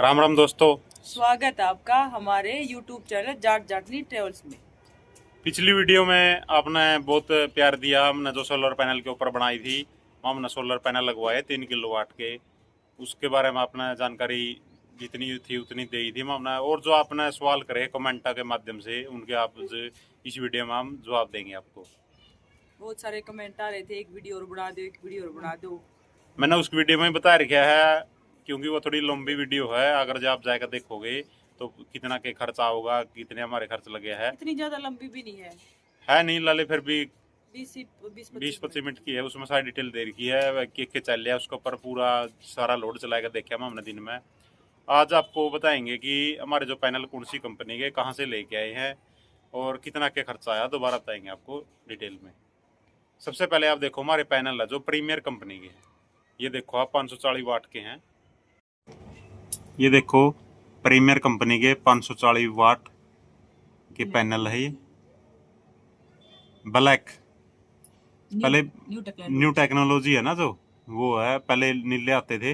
राम राम दोस्तों। स्वागत है आपका हमारे YouTube चैनल जाट जाटनी ट्रेवल्स में। पिछली वीडियो में आपने बहुत प्यार दिया। हमने जो सोलर पैनल के ऊपर बनाई थी, हमने सोलर पैनल लगवाए 3 किलोवाट के। उसके बारे में आपने जानकारी जितनी थी उतनी दे दी थी हमने। और जो आपने सवाल करे कमेंट के माध्यम से, उनके आप इस वीडियो में हम जवाब देंगे आपको। बहुत सारे कमेंट आ रहे थे, एक वीडियो और बना दो, एक वीडियो और बना दो। मैंने उस वीडियो में बता रखा है, क्योंकि वो थोड़ी लंबी वीडियो है। अगर जब आप जाकर देखोगे तो कितना के खर्चा होगा, कितने हमारे खर्च लगे हैं। इतनी ज्यादा लंबी भी नहीं है नहीं लाले, फिर भी 20-25 20-25 मिनट की है। उसमें सारी डिटेल दे रखी है के चल लिया उसके ऊपर पूरा सारा लोड चलाएगा। देखा हमने दिन में। आज आपको बताएंगे कि हमारे जो पैनल कौन सी कंपनी के, कहाँ से लेके आए हैं और कितना क्या खर्चा आया, दोबारा बताएंगे आपको डिटेल में। सबसे पहले आप देखो, हमारे पैनल है जो प्रीमियर कंपनी के हैं। ये देखो आप 540 वाट के हैं। ये देखो प्रीमियर कंपनी के 540 वाट के पैनल है। ये ब्लैक पहले न्यू टेक्नोलॉजी है ना, जो वो है। पहले नीले आते थे।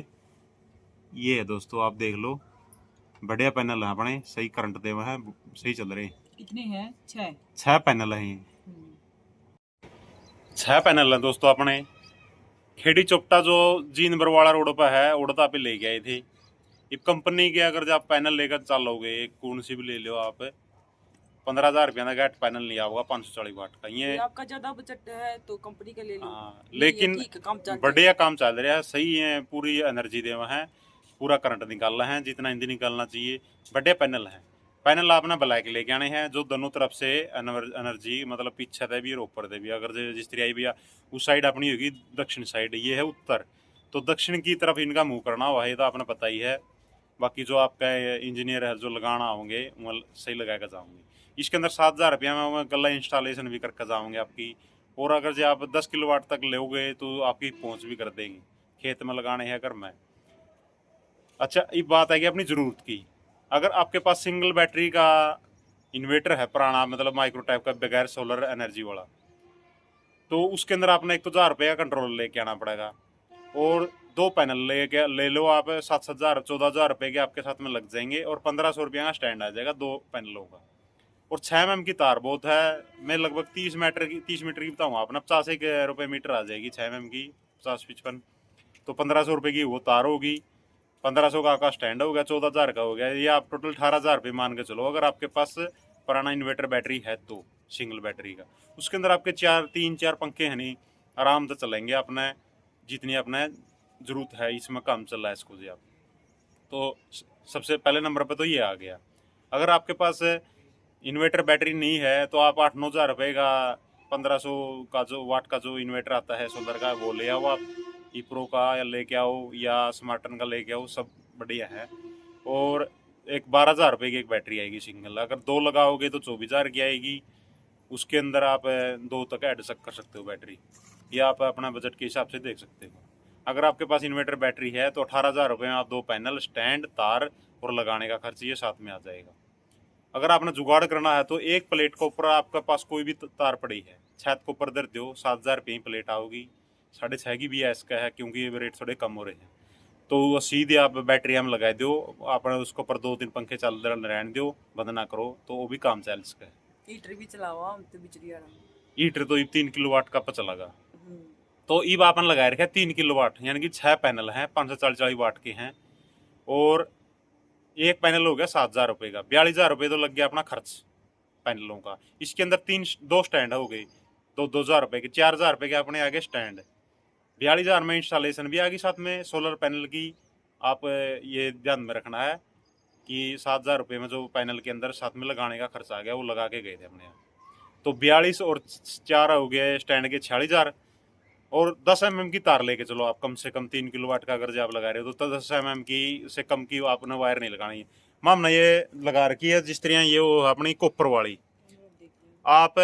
ये है दोस्तों, आप देख लो, बढ़िया पैनल है अपने, सही करंट दे है, सही चल रहे हैं। कितने हैं? 6 पैनल है। ये 6 पैनल है दोस्तों अपने। खेड़ी चोपटा जो जीन बरवाड़ा रोड पर है, उड़ता पे लेके आए थे। ये कंपनी के अगर आप पैनल लेकर चलोगे, कौन सी भी ले लो आप, 15,000 रुपया का गेट पैनल नहीं आऊगा 540 वाट का। ये आपका ज्यादा बजट है तो कंपनी का ले लो। लेकिन बढ़िया काम चल रहा है, सही है। पूरी एनर्जी दे है, पूरा करंट निकाल रहे हैं जितना इंजन निकालना चाहिए। बढ़िया पैनल है। पैनल आपने ब्लैक लेके आने हैं, जो दोनों तरफ से एनर्जी, मतलब पीछे दे भी और ऊपर दे भी। अगर जिस तरह भी उस साइड अपनी होगी दक्षिण साइड, ये है उत्तर, तो दक्षिण की तरफ इनका मुंह करना हुआ है, तो आपने पता ही है। बाकी जो आपका इंजीनियर है जो लगाना होंगे वो सही लगा कर जाओगे। इसके अंदर 7,000 रुपया में गला इंस्टॉलेशन भी करके जाओगे आपकी। और अगर जो आप 10 किलोवाट तक लोगे तो आपकी पहुंच भी कर देंगे, खेत में लगाने हैं घर में। अच्छा, ये बात है कि अपनी ज़रूरत की। अगर आपके पास सिंगल बैटरी का इन्वर्टर है पुराना, मतलब माइक्रो टाइप का, बगैर सोलर एनर्जी वाला, तो उसके अंदर आपने 1,000 रुपये का कंट्रोल लेके आना पड़ेगा। और 2 पैनल ले लो आप, 7,000 14,000 रुपये के आपके साथ में लग जाएंगे। और 1,500 रुपये का स्टैंड आ जाएगा 2 पैनलों का। और 6 mm की तार बहुत है। मैं लगभग 30 मीटर की बताऊँगा आपने, 50 रुपये मीटर आ जाएगी 6 mm की, 50-55। तो 1,500 रुपये की वो तार होगी, 1,500 का आपका स्टैंड हो गया, 14,000 का हो गया। ये आप टोटल 18,000 रुपये मान के चलो। अगर आपके पास पुराना इन्वर्टर बैटरी है तो सिंगल बैटरी का, उसके अंदर आपके 3-4 पंखे हैं नहीं, आराम से चलेंगे अपने, जितनी अपने ज़रूरत है इसमें काम चल रहा है इसको जी आप। तो सबसे पहले नंबर पर तो ये आ गया। अगर आपके पास इन्वर्टर बैटरी नहीं है तो आप 8-9 हज़ार रुपये का 1,500 का जो वाट का जो इन्वर्टर आता है सोलर का, वो ले आओ आप। ईप्रो का या लेके आओ, या स्मार्टन का लेके आओ, सब बढ़िया है। और एक 12,000 रुपये की एक बैटरी आएगी सिंगल। अगर 2 लगाओगे तो 24,000 की आएगी। उसके अंदर आप 2 तक ऐड कर सकते हो बैटरी। ये आप अपना बजट के हिसाब से देख सकते हो। अगर आपके पास इन्वर्टर बैटरी है तो 18,000 रुपये में आप 2 पैनल, स्टैंड, तार और लगाने का खर्च ये साथ में आ जाएगा। अगर आपने जुगाड़ करना है तो एक प्लेट के ऊपर आपके पास कोई भी तार पड़ी है, छत के ऊपर दर दो, 7,000 रुपये की प्लेट आओगी। 6.5 की भी इसका है, क्योंकि ये रेट थोड़े कम हो रहे हैं। तो सीधे आप बैटरी हम लगा दो, आपने उसके ऊपर 2-3 पंखे चल रहने दो, बंद ना करो, तो वो भी काम चल इसका है। हीटर भी चलाओ हम तो बिजली वाला। हीटर तो 3 किलोवाट का पता लगा। तो ईब आपने लगाए रखे 3 किलोवाट, यानी कि 6 पैनल हैं, 540 वाट के हैं। और एक पैनल हो गया 7,000 रुपये का, 42,000 रुपये तो लग गया अपना खर्च पैनलों का। इसके अंदर 2 स्टैंड हो गए, 2,000 रुपये के, 4,000 रुपये के अपने आगे स्टैंड। 42,000 में इंस्टॉलेशन भी आ गई साथ में सोलर पैनल की। आप ये ध्यान में रखना है कि 7,000 रुपये में जो पैनल के अंदर साथ में लगाने का खर्च आ गया, वो लगा के गए थे अपने यहाँ। तो 42 और 4 हो गए स्टैंड के 46,000। और 10 mm की तार लेके चलो आप, कम से कम 3 किलोवाट का अगर आप लगा रहे हो तो 10 mm की से कम की आपने वायर नहीं लगानी है। हमने ये लगा रखी है जिस तरह ये वो अपनी कॉपर वाली। आप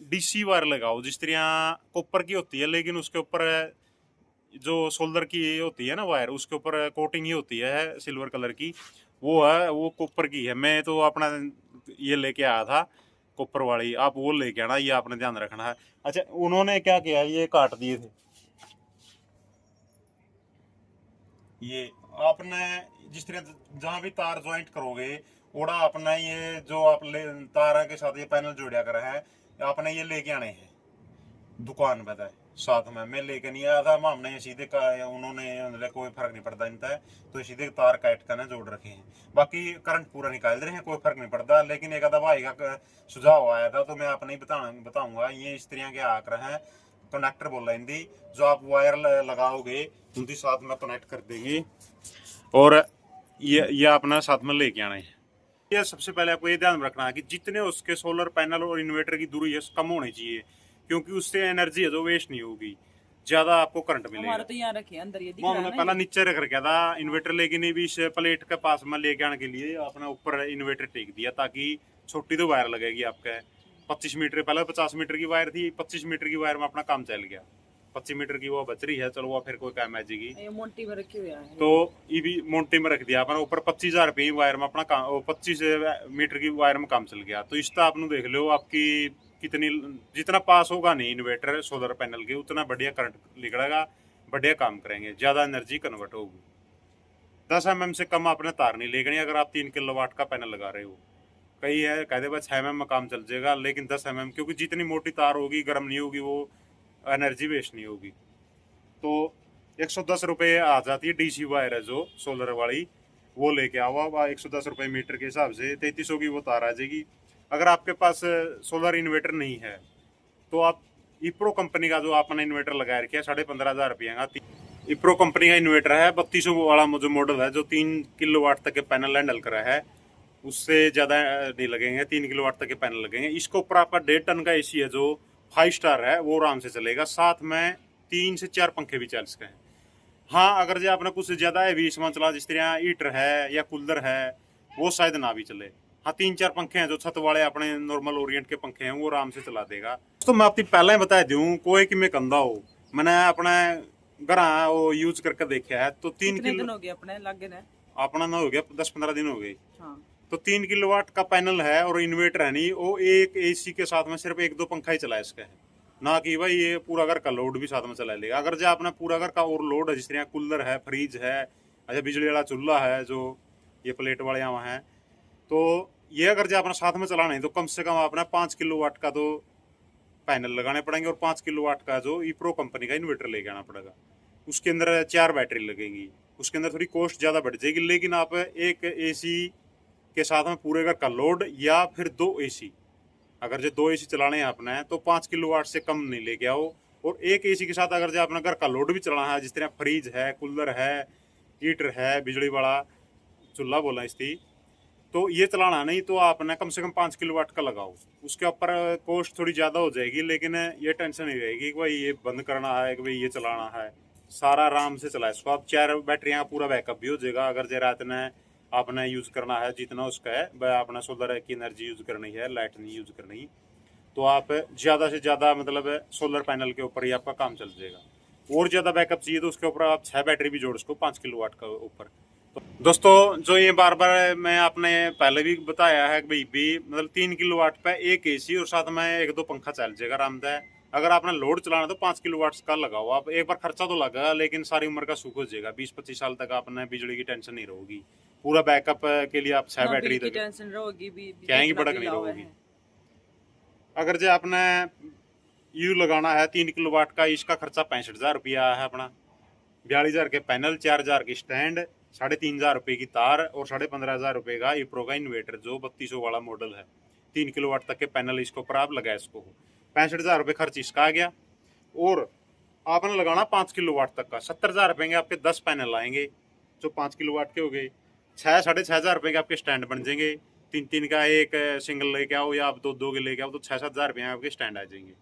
डीसी वायर लगाओ जिस तरह कॉपर की होती है, लेकिन उसके ऊपर जो सोल्डर की होती है ना वायर, उसके ऊपर कोटिंग ही होती है सिल्वर कलर की। वो है, वो कॉपर की है। मैं तो अपना ये लेके आया था कॉपर वाली, आप वो लेके आना, ये आपने ध्यान रखना है। अच्छा, उन्होंने क्या किया, ये काट दिए थे। ये आपने जिस तरह जहाँ भी तार ज्वाइंट करोगे ओड़ा अपना ये जो आप तार के साथ ये पैनल जोड़ा कर है आपने ये लेके आने हैं दुकान पे था साथ में मैं लेके नहीं आया था हमने ये सीधे का उन्होंने कोई फर्क नहीं पड़ता इनता है तो सीधे तार काट कर ना जोड़ रखे हैं बाकी करंट पूरा निकाल रहे हैं कोई फर्क नहीं पड़ता लेकिन एक आधा भाई का सुझाव आया था तो मैं आपने ही बताऊंगा ये इस तरह के आकर हैं कनेक्टर बोल रहे हिंदी जो आप वायर लगाओगे उनके साथ में कनेक्ट कर देंगे और ये अपना साथ में लेके आना है। ये सबसे पहले आपको ये ध्यान रखना है कि जितने उसके सोलर पैनल और इन्वर्टर की दूरी है कम होनी चाहिए क्योंकि उससे एनर्जी है जो वेस्ट नहीं होगी ज्यादा आपको करंट मिलेगा। हमारा तो यहाँ रखे अंदर ये दिख रहा है ना पहला नीचे रख रखा था इन्वर्टर लेकिन भी इस प्लेट के पास में लेके आने के लिए अपना ऊपर इन्वर्टर टेक दिया ताकि छोटी तो वायर लगेगी आपका 25 मीटर पहले 50 मीटर की वायर थी 25 मीटर की वायर में अपना काम चल गया 25 मीटर की वो बच रही है चलो वो फिर कोई काम आ जाएगी ये मोंटी में रखे हुए हैं तो ये भी मोन्टी में रख दिया अपना ऊपर 25,000 रुपये वायर में अपना काम 25 मीटर की वायर में काम चल गया तो इस तरह आपने देख लो आपकी कितनी जितना पास होगा नहीं इन्वर्टर सोलर पैनल के उतना बढ़िया करंट निकलेगा बढ़िया काम करेंगे ज्यादा एनर्जी कन्वर्ट होगी 10 mm से कम आपने तार नहीं लेनी अगर आप 3 किलोवाट का पैनल लगा रहे हो कई है कहते बस 6 mm में काम चल जाएगा लेकिन 10 mm क्योंकि जितनी मोटी तार होगी गर्म नहीं होगी वो एनर्जी वेस्ट नहीं होगी तो 110 रुपये आ जाती है डीसी वायर है जो सोलर वाली वो लेके आओ 110 रुपये मीटर के हिसाब से 3300 की वो तार आ जाएगी। अगर आपके पास सोलर इन्वर्टर नहीं है तो आप इप्रो कंपनी का जो आपने इन्वर्टर लगाया रखा है 15,500 रुपये का इप्रो कंपनी का इन्वर्टर है 3200 वाला जो मॉडल है जो 3 किलोवाट तक के पैनल हैंडल करा है उससे ज़्यादा नहीं लगेंगे 3 किलोवाट तक के पैनल लगेंगे। इसके ऊपर आपका 1.5 टन का एसी है जो 5 स्टार है वो आराम से चलेगा साथ में 3 से 4 पंखे भी चल सकते हैं। हाँ अगर जो आपने कुछ ज़्यादा हैवी सामान चला जिस तरह हीटर है या कूलर है वो शायद ना भी चले। हाँ 3-4 पंखे हैं जो छत वाले अपने नॉर्मल ओरिएंट के पंखे हैं वो आराम से चला देगा। तो मैं आपकी पहले ही बता दूँ कोई कि मैं कंधा हो मैंने अपने घर वो यूज करके देखा है तो 3 दिन हो गए अपने लगे ने अपना ना हो गया 10-15 दिन हो गए। हाँ। तो 3 किलोवाट का पैनल है और इन्वर्टर है नहीं वो एक एसी के साथ में सिर्फ 1-2 पंखा ही चला इसका है ना कि भाई ये पूरा घर का लोड भी साथ में चला लेगा। अगर जो आपने पूरा घर का और लोड है जिस तरह कूलर है फ्रिज है अच्छा बिजली वाला चूल्हा है जो ये प्लेट वाले यहाँ है तो ये अगर जो अपना साथ में चलाना है तो कम से कम आपने 5 किलोवाट का तो पैनल लगाने पड़ेंगे और 5 किलोवाट का जो इप्रो कंपनी का इन्वर्टर लेके आना पड़ेगा। उसके अंदर 4 बैटरी लगेगी उसके अंदर थोड़ी कॉस्ट ज़्यादा बढ़ जाएगी लेकिन आप एक एसी के साथ में पूरे घर का लोड या फिर 2 एसी अगर जो 2 एसी चलाने हैं आपने तो 5 किलोवाट से कम नहीं लेके आओ और एक एसी के साथ अगर जो अपना घर का लोड भी चलाना है जिस तरह फ्रिज है कूलर है हीटर है बिजली वाला चूल्हा बोला इसकी तो ये चलाना नहीं तो आपने कम से कम 5 किलोवाट का लगाओ। उसके ऊपर कॉस्ट थोड़ी ज़्यादा हो जाएगी लेकिन ये टेंशन नहीं रहेगी कि भाई ये बंद करना है कि भाई ये चलाना है सारा आराम से चलाए इसको आप 4 बैटरियाँ पूरा बैकअप भी हो जाएगा। अगर जो रात में आपने यूज़ करना है जितना उसका है वह अपना सोलर की एनर्जी यूज़ करनी है लाइट नहीं यूज़ करनी तो आप ज़्यादा से ज़्यादा मतलब सोलर पैनल के ऊपर ही आपका काम चल जाएगा। और ज़्यादा बैकअप चाहिए तो उसके ऊपर आप 6 बैटरी भी जोड़ उसको 5 किलोवाट का ऊपर। तो दोस्तों जो ये बार बार मैं आपने पहले भी बताया है कि भाई भी मतलब 3 किलोवाट पे एक एसी और साथ में 1-2 पंखा चल जाएगा आरामदायक। अगर आपने लोड चलाना तो 5 किलोवाट का लगाओ आप एक बार खर्चा तो लगा लेकिन सारी उम्र का सुख हो जाएगा 20-25 साल तक आपने बिजली की टेंशन नहीं रहेगी पूरा बैकअप के लिए आप 6 बैटरी तक टेंशन रहोगी भी क्या ही भड़क नहीं रहोगी। अगर जो आपने यू लगाना है 3 किलोवाट का इसका खर्चा 65,000 रुपया है अपना 42,000 के पैनल 4,000 की स्टैंड 3,500 रुपये की तार और 15,500 रुपये का इप्रो का इन्वर्टर जो 3200 वाला मॉडल है 3 किलोवाट तक के पैनल इसके ऊपर आप लगाए इसको 65,000 रुपये खर्च इसका आ गया। और आपने लगाना 5 किलोवाट तक का 70,000 रुपये के आपके 10 पैनल आएंगे जो 5 किलोवाट के हो गए 6-6,500 रुपये के आपके स्टैंड बन जाएंगे 3-3 का एक सिंगल लेके आओ या आप 2-2 के लेके आओ तो 6-7,000 रुपये आपके स्टैंड आ जाएंगे।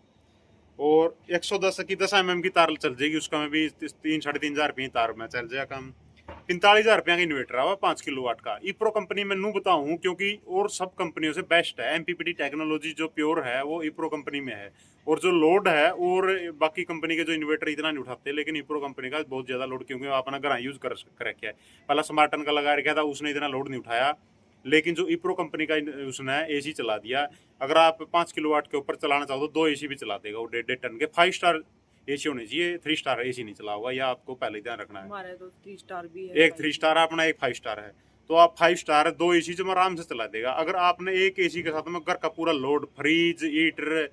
और 110 की 10 mm की तार चल जाएगी उसका में भी 3-3,500 रुपये तार में चल जाएगा कम 45,000 रुपये का इन्वर्टर आवा 5 किलोवाट का इप्रो कंपनी में नू बताऊं क्योंकि और सब कंपनियों से बेस्ट है। MPPT टेक्नोलॉजी जो प्योर है वो इप्रो कंपनी में है और जो लोड है और बाकी कंपनी के जो इन्वर्टर इतना नहीं उठाते लेकिन इप्रो कंपनी का बहुत ज़्यादा लोड क्योंकि वो अपना घर यूज़ कर रखा है। पहला स्मार्टन का लगा रखा था उसने इतना लोड नहीं उठाया लेकिन जो इप्रो कंपनी का उसने एसी चला दिया। अगर आप 5 किलोवाट के ऊपर चलाना चाहो तो 2 एसी भी चला देगा वो 1.5 टन के 5 स्टार एसी होनी चाहिए, 3 स्टार एसी नहीं चला होगा, यह आपको पहले ही ध्यान रखना है। हमारे तो 3 स्टार भी है, एक 3 स्टार है अपना, एक 5 स्टार है। तो आप 5 स्टार 2 एसी जो आराम से चला देगा। अगर आपने एक एसी के साथ में घर का पूरा लोड, फ्रिज, हीटर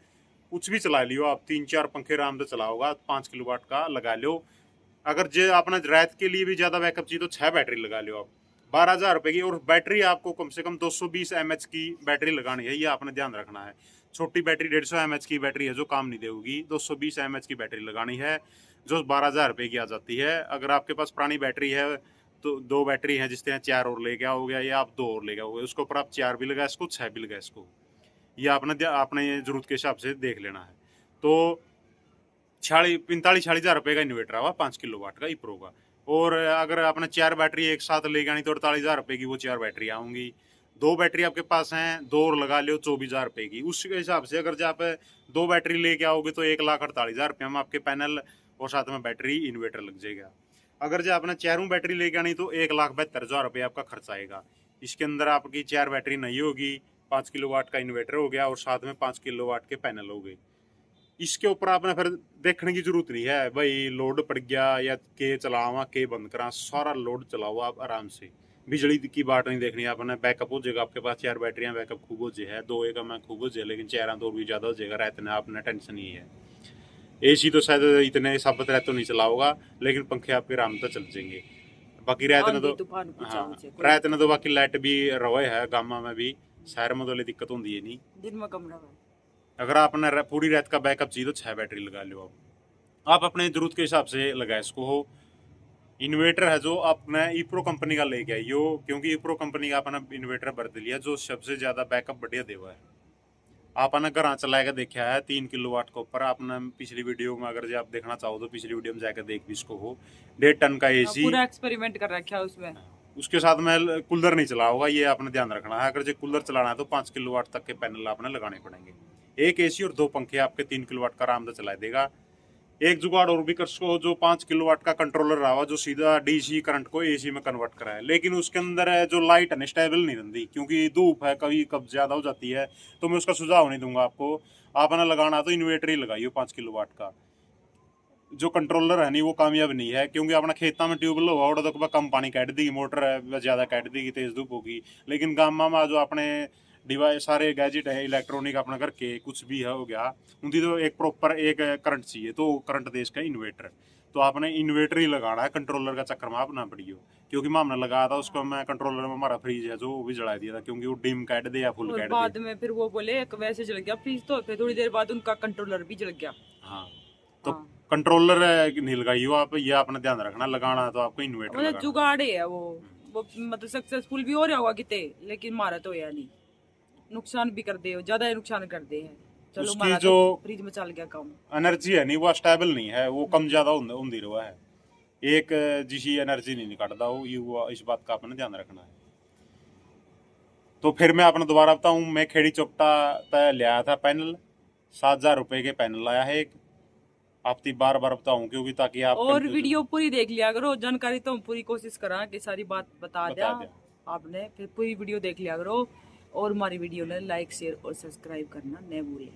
कुछ भी चला लियो आप, 3-4 पंखे आराम से चलाओगा, 5 किलोवाट का लगा लो। अगर जो आपने रात के लिए भी ज्यादा बैकअप चाहिए तो 6 बैटरी लगा लो आप, 12,000 रुपए की। और बैटरी आपको कम से कम 220 mAh की बैटरी लगानी है, ये आपने ध्यान रखना है। छोटी बैटरी 150 mAh की बैटरी है जो काम नहीं देगी, 220 mAh की बैटरी लगानी है जो 12,000 रुपए की आ जाती है। अगर आपके पास पुरानी बैटरी है तो 2 बैटरी है, जिस तरह 4 और लेके आओगे या आप 2 और लेके आओगे, उसके ऊपर आप 4 भी लगा इसको, 6 भी लगा इसको, ये आपने जरूरत के हिसाब से देख लेना है। तो 45-46 हज़ार रुपये का इन्वर्टर आवा 5 किलोवाट का इप्रो का। और अगर आपने 4 बैटरी एक साथ लेके आनी तो 48,000 रुपये की वो 4 बैटरी आऊंगी। 2 बैटरी आपके पास हैं, 2 और लगा लो 24,000 रुपये की। उसके हिसाब से अगर आप 2 बैटरी लेके आओगे तो 1,48,000 रुपये में आपके पैनल और साथ में बैटरी इन्वर्टर लग जाएगा। अगर जो आपने 4 बैटरी लेके आनी तो 1,72,000 रुपये आपका खर्च आएगा। इसके अंदर आपकी 4 बैटरी नहीं होगी, 5 किलोवाट का इन्वर्टर हो गया और साथ में 5 किलोवाट के पैनल हो गए। इसके ऊपर आपने फिर देखने की जरूरत नहीं है भाई लोड पड़ गया या के चलावा के बंद करा, सारा लोड चलाओ आप आराम से। बिजली की बात नहीं देखनी आपने, बैकअप हो जाएगा आपके पास। 4 बैटरियां बैकअप खूब हो जाए, 2 एक में खूब हो जाए, लेकिन 4 तो भी ज्यादा हो जाएगा। रात में आपने टेंशन ही है। एसी तो शायद इतने साबत रात तो नहीं चलाओगा, लेकिन पंखे आपके आराम से चल जाएंगे। बाकी रात में तो हाँ, रात में तो बाकी लाइट भी रवे है गामा में भी, शहर में तो दिक्कत होती है नहीं, दिन में कम रहा। अगर आपने पूरी रात का बैकअप चाहिए तो 6 बैटरी लगा लो आप अपने जरूरत के हिसाब से लगा इसको हो। इन्वर्टर है जो आपने इप्रो कंपनी का लेके आइयो, क्योंकि इप्रो कंपनी का अपना इन्वर्टर बरत लिया जो सबसे ज्यादा बैकअप बढ़िया देवा है। आपने घर चला के देखा है 3 किलोवाट के ऊपर, आपने पिछली वीडियो में अगर आप देखना चाहो तो पिछली वीडियो में जाकर देख भी इसको हो। 1.5 टन का एसी पूरा एक्सपेरिमेंट कर रखा है उसमें। उसके साथ में कूलर नहीं चला होगा, ये आपने ध्यान रखना है। अगर जो कूलर चलाना है तो 5 किलोवाट तक के पैनल आपने लगाने पड़ेंगे। एक एसी और 2 पंखे आपके 3 किलोवाट का आराम से चला देगा। एक जुगाड़ और भी कर सको, जो 5 किलोवाट का कंट्रोलर रहा जो सीधा डीसी करंट को एसी में कन्वर्ट करा है, लेकिन उसके अंदर है जो लाइट है स्टेबल नहीं रहती, क्योंकि धूप है कभी कब ज्यादा हो जाती है। तो मैं उसका सुझाव नहीं दूंगा आपको। आपने लगाना तो इन्वर्टर ही लगाइयो 5 किलोवाट का। जो कंट्रोलर है नहीं वो कामयाब नहीं है, क्योंकि अपना खेता में ट्यूबवेल होगा तो कम पानी काट देगी, मोटर है ज्यादा काट देगी, तेज धूप होगी। लेकिन गामा में जो अपने डिवाइस सारे गैजेट है इलेक्ट्रॉनिक अपना करके कुछ भी है हो गया, उनकी तो एक प्रॉपर एक करंट चाहिए, तो करंट देश का इन्वर्टर। तो आपने इन्वर्टर ही लगाना है, कंट्रोलर का चक्कर में आप ना पड़ियो। क्योंकि मैं हमने लगाया था उसको, मैं कंट्रोलर में हमारा फ्रीज है जो वो भी जला दिया था, क्योंकि वो डिम काट दे या फुल काट दे। बाद में फिर वो बोले वैसे जल गया फ्रीज, तो फिर थोड़ी देर बाद उनका कंट्रोलर भी जल गया। हाँ तो कंट्रोलर नहीं लगाइयो आप, ये आपने ध्यान रखना। लगाना है तो आपको इन्वर्टर मतलब जुगाड़े है वो मतलब सक्सेसफुल भी हो रहा होगा कितने, लेकिन मारा तो या नहीं, नुकसान भी कर दे, ज्यादा नुकसान कर दे हैं। चलो उसकी जो फ्रिज में चल गया काम, एनर्जी है नहीं वो स्टेबल नहीं है, वो कम ज्यादा होती रहा है। एक जिसी एनर्जी नहीं निकालता वो, ये इस बात का आपने ध्यान रखना है। तो फिर मैं आपने दोबारा बताऊं, मैं खेड़ी चौपटा तय लिया था पैनल, 7,000 रुपए के पैनल लाया है एक। आपकी बार बार बताऊं क्योंकि ताकि आप और वीडियो पूरी देख लिया करो, जानकारी तो पूरी कोशिश करा कि सारी बात बता दिया आपने, फिर पूरी वीडियो देख लिया करो। और हमारी वीडियो ने लाइक शेयर और सब्सक्राइब करना न भूले।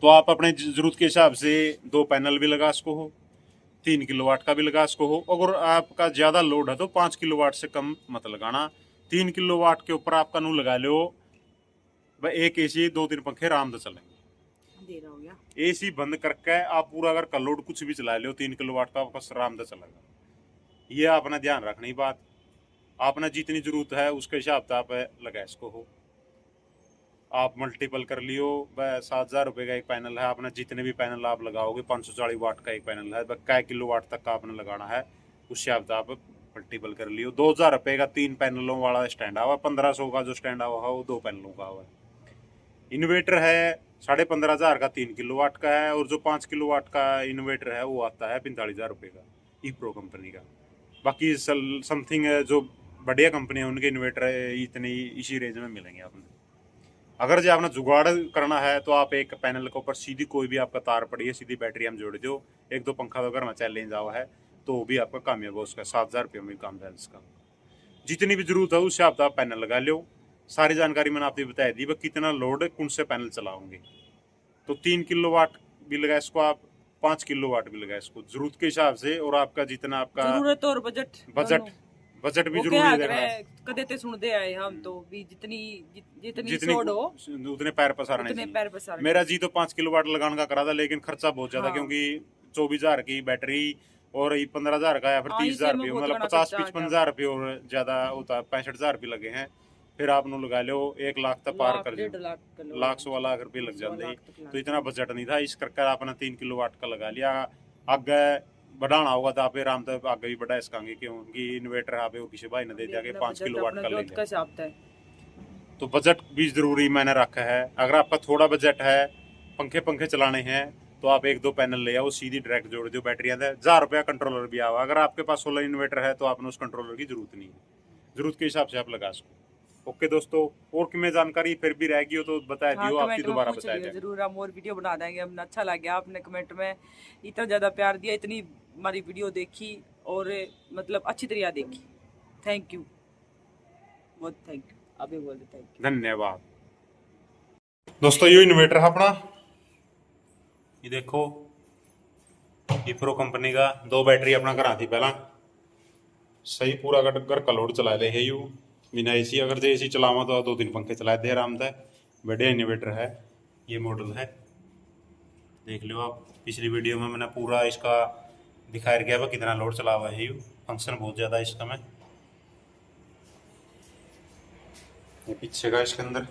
तो आप अपने जरूरत के हिसाब से 2 पैनल भी लगा सको हो, 3 किलोवाट का भी लगा सको हो। अगर आपका ज्यादा लोड है तो 5 किलोवाट से कम मत लगाना। 3 किलोवाट के ऊपर आपका नू लगा लो, एक एसी 2-3 पंखे आराम से चलेंगे। अंधेरा हो गया, एसी बंद करके आप पूरा अगर का लोड कुछ भी चला लो 3 किलोवाट का आपका आराम से चलेगा। ये आपने ध्यान रखनी बात। आपने जितनी जरूरत है उसके हिसाब से आप लगा इसको हो। आप मल्टीपल कर लियो, 7,000 रुपये का एक पैनल है। आपने जितने भी पैनल आप लगाओगे, 540 वाट का एक पैनल है, कै किलोवाट तक का आपने लगाना है, उससे आप मल्टीपल कर लियो। 2,000 रुपये का 3 पैनलों वाला स्टैंड आवा, 1,500 का जो स्टैंड आवा है वो 2 पैनलों का हुआ। इन्वर्टर है 15,500 का 3 किलोवाट का है, और जो 5 किलोवाट का इन्वर्टर है वो आता है 45,000 रुपये का, इप्रो कंपनी का। बाकी समथिंग जो बढ़िया कंपनी है उनके इन्वर्टर इतने इसी रेंज में मिलेंगे आपने। अगर जो आपने जुगाड़ करना है तो आप एक पैनल के ऊपर सीधी कोई भी आपका तार पड़ी है, सीधी बैटरी हम जोड़ दो, 1-2 पंखा तो घर में चैलेंज आवा है तो वो भी आपका कामयाब है। उसका 7,000 रुपये में काम है इसका। जितनी भी जरूरत है उससे आप पैनल लगा लो। सारी जानकारी मैंने आपको बताई दी, कितना लोड कौन से पैनल चलाओगे। तो 3 किलोवाट भी लगा इसको आप, 5 किलोवाट भी लगा इसको जरूरत के हिसाब से, और आपका जितना आपका जरूरत और बजट बजट बजट भी वो जरूरी क्या है करे देखना। कदे ते सुनते आए हम तो भी जितनी जितनी जितनी सोड हो उतने पैर पसारने उतने चाहिए। पैर पसार मेरा जी तो 5 किलोवाट लगाने का करा था, लेकिन खर्चा बहुत ज्यादा, हाँ। क्योंकि 24,000 की बैटरी और 15,000 का या फिर हाँ, 30,000 इसे में रुपये, बहुत मतलब घना 50-55 खर्चा आ हजार रुपये और ज्यादा होता है। 65,000 रुपये लगे हैं, फिर आप नु लगा लो 1 लाख तक पार कर जाओ, 1.5 लाख किलो लाख 1.25 लाख रुपये लग सवा जाते। लाख तक लग तो इतना बजट नहीं था, इस करके आपने 3 किलोवाट का लगा लिया। आगे बढ़ाना होगा तो आप आराम तक आगे भी बढ़ा इसकांगे, क्योंकि इन्वर्टर आप किसी भाई ने दे दिया कि 5 किलोवाट का ले का लिया। हिसाब है। तो बजट भी जरूरी मैंने रखा है। अगर आपका थोड़ा बजट है, पंखे पंखे चलाने हैं, तो आप 1-2 पैनल ले आओ, सीधी डायरेक्ट जोड़ दो बैटरियां। 1000 रुपया कंट्रोलर भी आओ। अगर आपके पास सोलर इन्वर्टर है तो आपने उस कंट्रोलर की जरूरत नहीं है, जरूरत के हिसाब से आप लगा सको। ओके दोस्तों, और कि मैं जानकारी फिर भी रहेगी हो तो बता हाँ, दियो, आपकी कमेंट में दोबारा पूछ बताया लियो जाएगा। जरूर, हम और वीडियो बना देंगे। हमने अच्छा लगा आपने कमेंट में इतना ज्यादा प्यार दिया, इतनी हमारी वीडियो देखी और मतलब अच्छी तरह देखी। थैंक यू, बहुत थैंक यू। अभी बोल दे थैंक धन्यवाद दोस्तों। ये इन्वर्टर है अपना, ये देखो, ये प्रो कंपनी का 2 बैटरी अपना करा थी पहला। सही पूरा घर का लोड चला दे है यू बिना एसी। अगर जो एसी चलावा तो 2-3 पंखे चलाए दे आराम से। बढ़िया इन्वर्टर है, ये मॉडल है, देख लो आप। पिछली वीडियो में मैंने पूरा इसका दिखाया गया हुआ कितना लोड चला हुआ है। यू फंक्शन बहुत ज़्यादा है इसका। मैं ये पीछे का इसके अंदर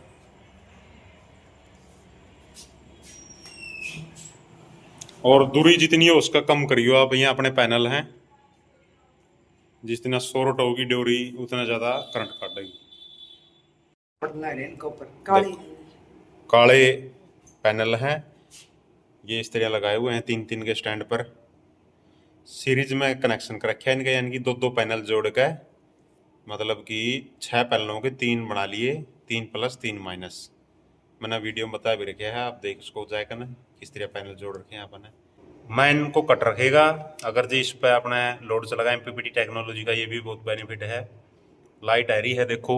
और दूरी जितनी है उसका कम करियो आप। यहाँ अपने पैनल हैं, जितना शॉर्ट होगी डोरी उतना ज़्यादा करंट काटेगी। काले पैनल हैं, ये इस तरह लगाए हुए हैं 3-3 के स्टैंड पर। सीरीज में कनेक्शन कर रखे हैं इनके, यानी कि 2-2 पैनल जोड़ के, मतलब कि 6 पैनलों के 3 बना लिए, 3 प्लस 3 माइनस। मैंने वीडियो में बता भी रखे है, आप देख उसको जाएगा ना किस तरह पैनल जोड़ रखे हैं आपने। मैं इनको कट रखेगा अगर जी इस पर अपने लोड चलागा। MPPT टेक्नोलॉजी का ये भी बहुत बेनिफिट है। लाइट आ रही है देखो,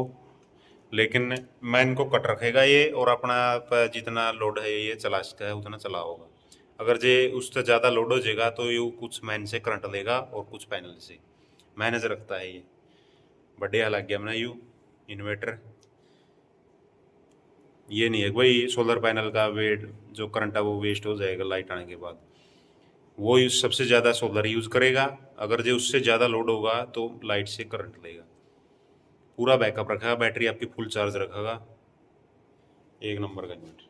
लेकिन मैं इनको कट रखेगा ये, और अपना जितना लोड है ये चला सकता है उतना चला होगा। अगर जे उससे ज़्यादा लोड हो जाएगा तो ये कुछ मैन से करंट लेगा और कुछ पैनल से मैनेज रखता है। ये बढ़िया लग गया मैंने यू इन्वर्टर। ये नहीं है भाई सोलर पैनल का वेट जो करंट है वो वेस्ट हो जाएगा लाइट आने के बाद। वो सबसे ज़्यादा सोलर यूज़ करेगा। अगर जो उससे ज़्यादा लोड होगा तो लाइट से करंट लेगा। पूरा बैकअप रखेगा, बैटरी आपकी फुल चार्ज रखेगा। एक नंबर का इन्वर्टर।